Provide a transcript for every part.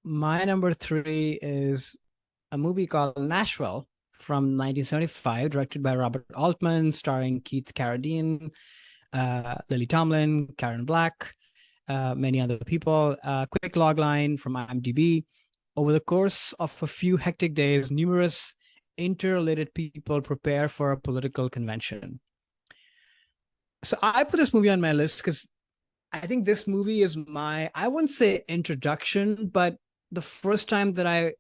my number three is a movie called Nashville from 1975, directed by Robert Altman, starring Keith Carradine, Lily Tomlin, Karen Black, many other people. Quick log line from IMDb. Over the course of a few hectic days, numerous interrelated people prepare for a political convention. So I put this movie on my list because I think this movie is I wouldn't say introduction, but the first time that I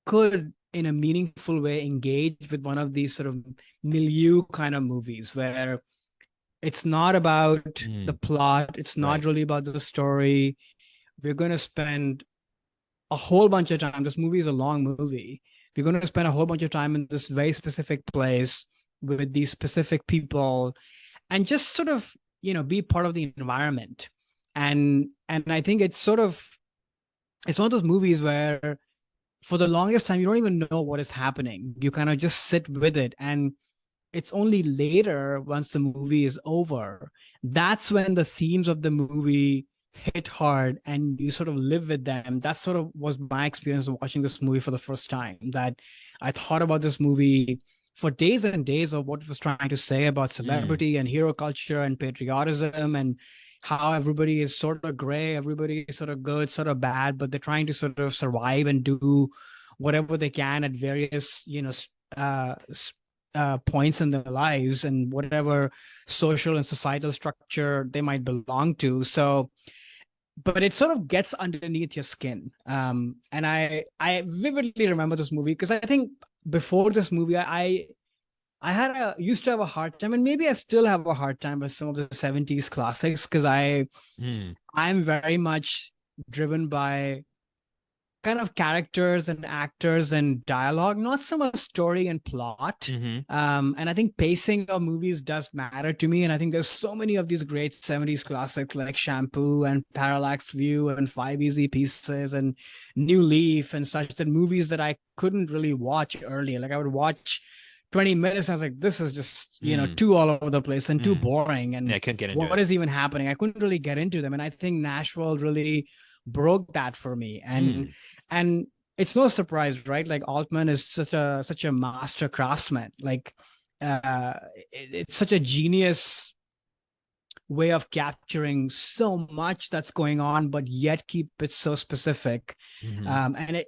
could, in a meaningful way, engage with one of these sort of milieu kind of movies where it's not about the Mm, plot, it's not right. really about the story. We're going to spend a whole bunch of time. This movie is a long movie. We're going to spend a whole bunch of time in this very specific place with these specific people and just sort of, be part of the environment. And I think it's one of those movies where for the longest time you don't even know what is happening. You kind of just sit with it, and it's only later, once the movie is over, that's when the themes of the movie hit hard and you sort of live with them. That sort of was my experience of watching this movie for the first time. That I thought about this movie for days and days of what it was trying to say about Mm, celebrity and hero culture and patriotism, and how everybody is sort of gray, everybody is sort of good, sort of bad, but they're trying to sort of survive and do whatever they can at various, uh, points in their lives and whatever social and societal structure they might belong to. So, but it sort of gets underneath your skin. And I vividly remember this movie because I think before this movie, I had a used to have a hard time, and maybe I still have a hard time with some of the 70s classics because mm, I'm very much driven by kind of characters and actors and dialogue, not so much story and plot. mm-hmm. And I think pacing of movies does matter to me. And I think there's so many of these great 70s classics like Shampoo and Parallax View and Five Easy Pieces and New Leaf and such, that movies that I couldn't really watch earlier. Like I would watch 20 minutes. I was like, this is just, Mm, too all over the place and too mm. boring. Yeah, And I couldn't get into what it. is even happening? I couldn't really get into them. And I think Nashville really broke that for me. Mm, And it's no surprise, right? Like Altman is such a master craftsman. Like it's such a genius way of capturing so much that's going on, but yet keep it so specific. mm-hmm. And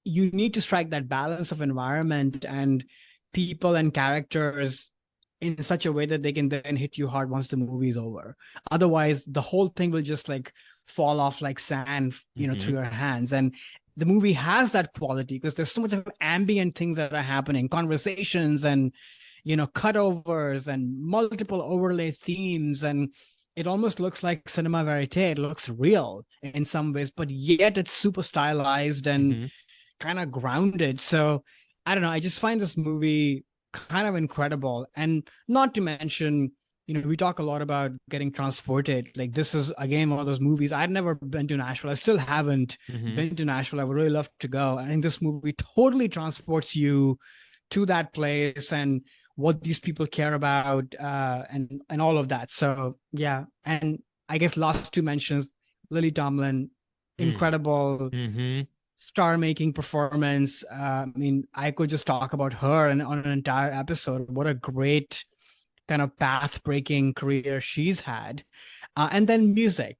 you need to strike that balance of environment and people and characters in such a way that they can then hit you hard once the movie is over. Otherwise, the whole thing will just like fall off like sand, Mm-hmm. through your hands. And the movie has that quality because there's so much of ambient things that are happening, conversations and cutovers and multiple overlay themes, and it almost looks like cinema verite. It looks real in some ways, but yet it's super stylized and Mm-hmm. kind of grounded. So I don't know. I just find this movie kind of incredible. And not to mention, we talk a lot about getting transported. Like this is again one of those movies. I'd never been to Nashville. I still haven't Mm-hmm. been to Nashville. I would really love to go. I think this movie totally transports you to that place and what these people care about, and all of that. So yeah. And I guess last two mentions, Lily Tomlin, incredible Mm-hmm. star making performance. I mean, I could just talk about her and on an entire episode. What a great kind of path breaking career she's had. And then music,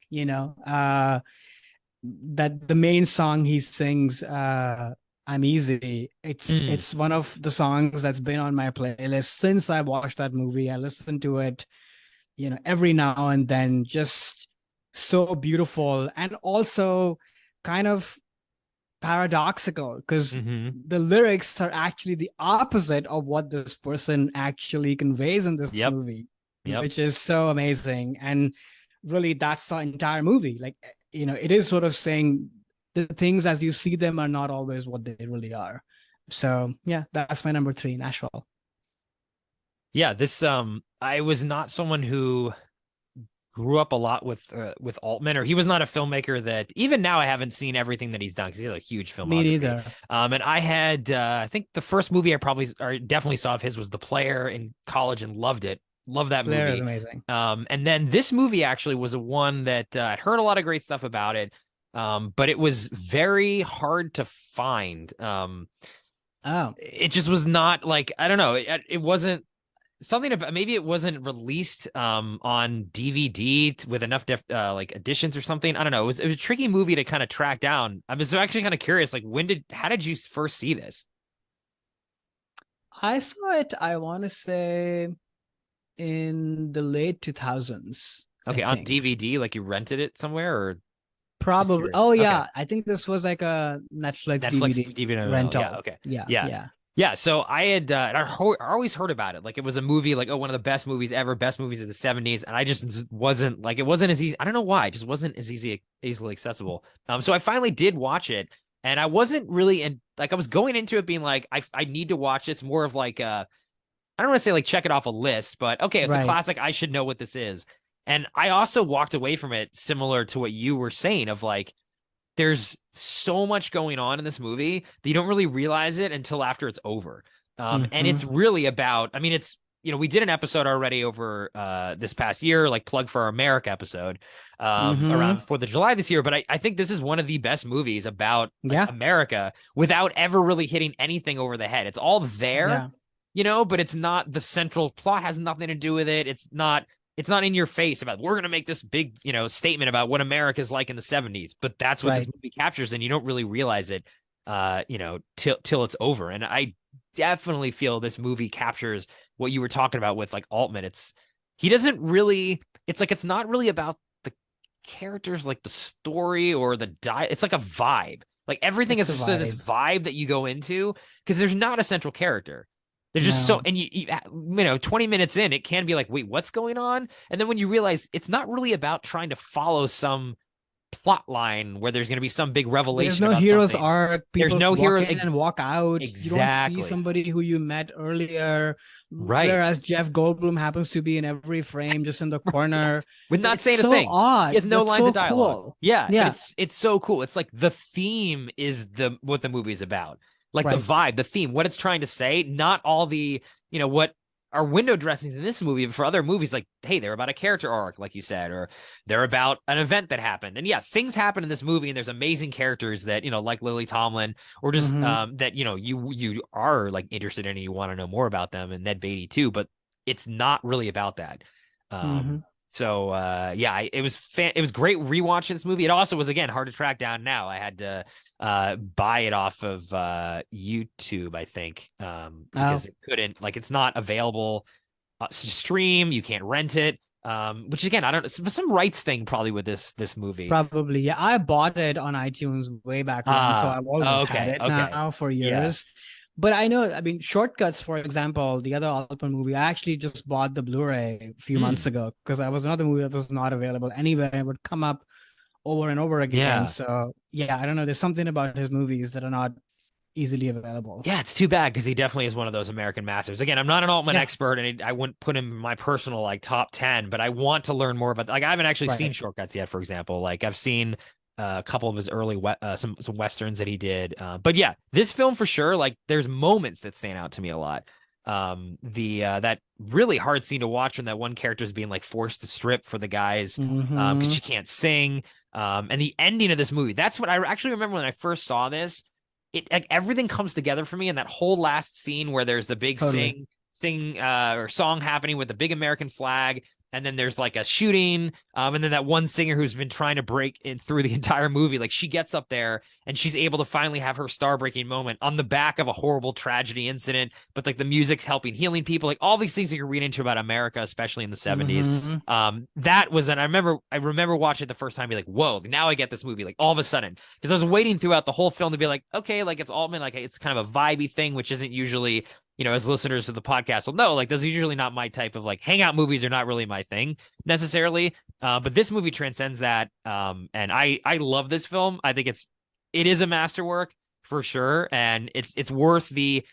that the main song he sings, I'm Easy. It's Mm. it's one of the songs that's been on my playlist since I watched that movie. I listen to it, every now and then. Just so beautiful, and also kind of paradoxical because Mm-hmm. the lyrics are actually the opposite of what this person actually conveys in this Yep. movie, Yep. which is so amazing. And really, that's the entire movie. Like, it is sort of saying the things as you see them are not always what they really are. So, yeah, that's my number three, Nashville. Yeah, this I was not someone who grew up a lot with Altman, or he was not a filmmaker that even now I haven't seen everything that he's done because he has a huge Me filmography. neither. And I had I think the first movie I probably or definitely saw of his was The Player in college and loved it. Love that Blair is movie. amazing. And then this movie actually was a one that I'd heard a lot of great stuff about it. but it was very hard to find. Oh, It just was not like, I don't know, it wasn't something about, maybe it wasn't released on DVD with enough like additions or something. I don't know. It was a tricky movie to kind of track down. I was actually kind of curious, like how did you first see this? I saw it, I want to say in the late 2000s, I Okay, on think. DVD, like you rented it somewhere, or just Probably. curious? Oh Okay. yeah, I think this was like a Netflix Netflix DVD DVD. Yeah, rental. okay. Yeah, Yeah. yeah. Yeah, so I had I always heard about it. Like it was a movie like, oh, one of the best movies ever, best movies of the 70s, and I just wasn't like, it wasn't as easy. I don't know why. It just wasn't as easily accessible. So I finally did watch it, and I wasn't really in, like, I was going into it being like, I need to watch this, more of like I don't want to say like check it off a list, but okay, it's a Right. classic. I should know what this is. And I also walked away from it similar to what you were saying of like, there's so much going on in this movie that you don't really realize it until after it's over. And Mm-hmm. it's really about, I mean, it's, we did an episode already over this past year, like Plug for America episode Mm-hmm. around 4th of July this year. But I think this is one of the best movies about like Yeah. America without ever really hitting anything over the head. It's all there, Yeah. but it's not, the central plot has nothing to do with it. It's not in your face about, we're going to make this big, statement about what America's like in the 70s, but that's what this Right. movie captures, and you don't really realize it till it's over. And I definitely feel this movie captures what you were talking about with like Altman. He doesn't really, it's like, it's not really about the characters, like the story or the it's like a vibe. Like everything It's is a just this vibe. vibe that you go into, because there's not a central character. There's just so, No. and 20 minutes in, it can be like, wait, what's going on? And then when you realize it's not really about trying to follow some plot line where there's going to be some big There's revelation no about hero's something. arc. There's People no walk hero. in and walk out. You don't see Exactly. somebody who you met earlier, Right. whereas Jeff Goldblum happens to be in every frame, just in the corner. With not It's saying a so thing. He odd. has no That's lines so of dialogue. cool. Yeah, but Yeah. it's so cool. It's like the theme is what the movie is about. Like the Right. vibe, the theme, what it's trying to say, not all the, what are window dressings in this movie, but for other movies, like, hey, they're about a character arc, like you said, or they're about an event that happened. And yeah, things happen in this movie, and there's amazing characters that, like Lily Tomlin, or just Mm-hmm. that, you are like interested in and you want to know more about them, and Ned Beatty too, but it's not really about that. Mm-hmm. So yeah, it was it was great rewatching this movie. It also was, again, hard to track down now. I had to buy it off of YouTube, I think, Oh, because it couldn't, like, it's not available to stream. You can't rent it. Which, again, I don't know, some rights thing probably with this movie. probably. Yeah. I bought it on iTunes way back when, so I've always had Okay, it okay. now for Yeah. years. But I know, I mean, Shortcuts, for example, the other Altman movie, I actually just bought the Blu-ray a few months Hmm. ago because I was another movie that was not available anywhere. It would come up over and over again. Yeah. So yeah, I don't know. There's something about his movies that are not easily available. Yeah, it's too bad, because he definitely is one of those American masters. Again, I'm not an Altman Yeah, expert, and I wouldn't put him in my personal like top 10, but I want to learn more about. Like, I haven't actually seen right. Shortcuts yet, for example. Like, I've seen a couple of his early some westerns that he did. But yeah, this film for sure. Like, there's moments that stand out to me a lot. The that really hard scene to watch when that one character is being like forced to strip for the guys because Mm-hmm. she can't sing. And the ending of this movie. That's what I actually remember when I first saw this. It, like, everything comes together for me in that whole last scene where there's the big Totally. sing or song happening with the big American flag, and then there's like a shooting, and then that one singer who's been trying to break in through the entire movie, like, she gets up there and she's able to finally have her star breaking moment on the back of a horrible tragedy incident, but like the music's helping healing people, like all these things you can read into about America, especially in the 70s. Mm-hmm. That was, and I remember watching it the first time, be like, whoa, now I get this movie, like, all of a sudden, because I was waiting throughout the whole film to be like, okay, like, it's Altman, like, it's kind of a vibey thing, which isn't usually, as listeners of the podcast will know, like, those are usually not my type of, like, hangout movies are not really my thing necessarily. But this movie transcends that. And I love this film. I think it is a masterwork for sure. And it's worth the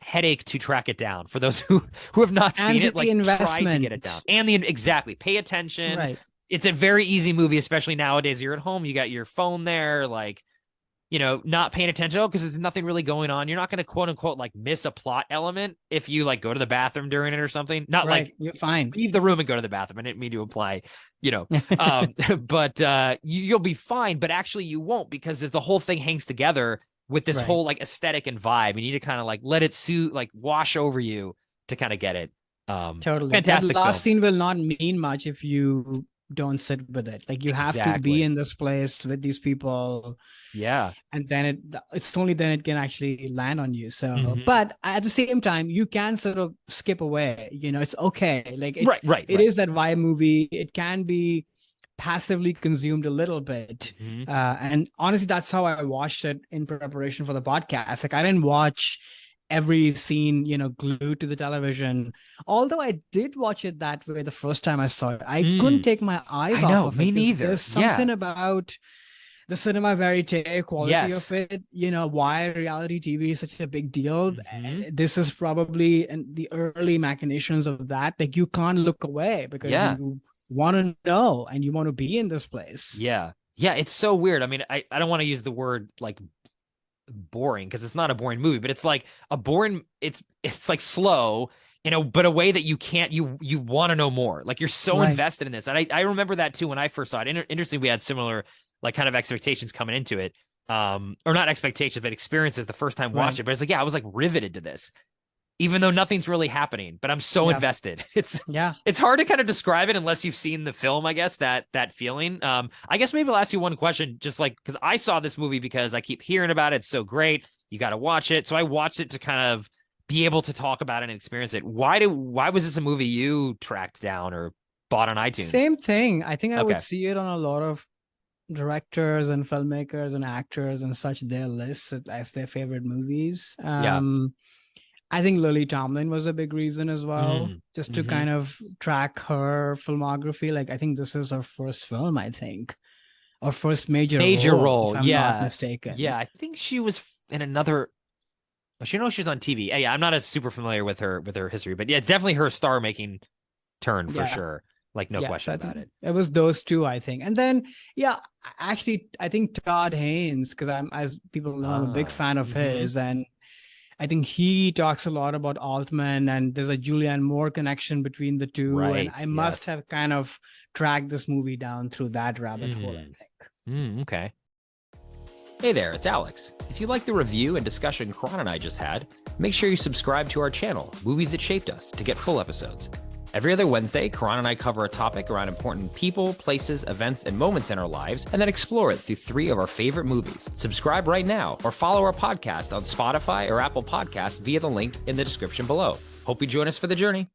headache to track it down for those who have not seen And it. the Like, try to get it investment. down, and the exactly, pay attention. Right. It's a very easy movie, especially nowadays. You're at home, you got your phone there, like, not paying attention because there's nothing really going on. You're not going to quote unquote like miss a plot element if you like go to the bathroom during it or something. Not Right. like You're fine. leave the room and go to the bathroom. I didn't mean to imply, but you'll be fine. But actually, you won't, because the whole thing hangs together with this Right. whole like aesthetic and vibe. You need to kind of like let it like wash over you to kind of get it. Totally. Fantastic That last film. scene will not mean much if you don't sit with it. Like, you have to be Exactly. in this place with these people, Yeah. and then it's only then it can actually land on you. So, Mhm. but at the same time, you can sort of skip away. It's okay. Like, Right. it is that vibe movie. It can be passively consumed a little bit. Mhm. And honestly, that's how I watched it in preparation for the podcast. Like, I didn't watch every scene, glued to the television. Although I did watch it that way the first time I saw it, I couldn't take my eyes I off know, of me it. neither. There's Yeah. something about the cinema verite quality Yes. of it. Why reality TV is such a big deal. Mhm. This is probably in the early machinations of that. Like, you can't look away because Yeah. you want to know and you want to be in this place. Yeah. Yeah. It's so weird. I mean, I don't want to use the word like boring because it's not a boring movie, but it's like a boring, it's like slow, but a way that you can't, you want to know more. Like, you're so Right. invested in this. And I remember that too when I first saw it. Interesting, we had similar like kind of expectations coming into it. Or not expectations, but experiences the first time Right. watching it. But it's like, yeah, I was like riveted to this, even though nothing's really happening, but I'm so Yeah. invested. Yeah. It's hard to kind of describe it unless you've seen the film, I guess, that feeling. I guess maybe I'll ask you one question, just like, because I saw this movie because I keep hearing about it. It's so great. You got to watch it. So I watched it to kind of be able to talk about it and experience it. Why was this a movie you tracked down or bought on iTunes? Same thing. I think I Okay. would see it on a lot of directors and filmmakers and actors and such, their lists as their favorite movies. Yeah. I think Lily Tomlin was a big reason as well, just to Mhm. kind of track her filmography. Like, I think this is her first film, I think, or first major role, if I'm not mistaken. Yeah, I think she was in another. She knows she's on TV. Yeah, I'm not as super familiar with her history, but yeah, it's definitely her star making turn for Yeah. sure. Like, no Yeah, question so about it. It was those two, I think. And then, yeah, actually, I think Todd Haynes, because as people know, I'm a big fan of his, and I think he talks a lot about Altman, and there's a Julianne Moore connection between the two. Right, And I must yes. have kind of tracked this movie down through that rabbit hole, I think. Okay. Hey there, it's Alex. If you like the review and discussion Karan and I just had, make sure you subscribe to our channel, Movies That Shaped Us, to get full episodes. Every other Wednesday, Karan and I cover a topic around important people, places, events, and moments in our lives, and then explore it through 3 of our favorite movies. Subscribe right now, or follow our podcast on Spotify or Apple Podcasts via the link in the description below. Hope you join us for the journey.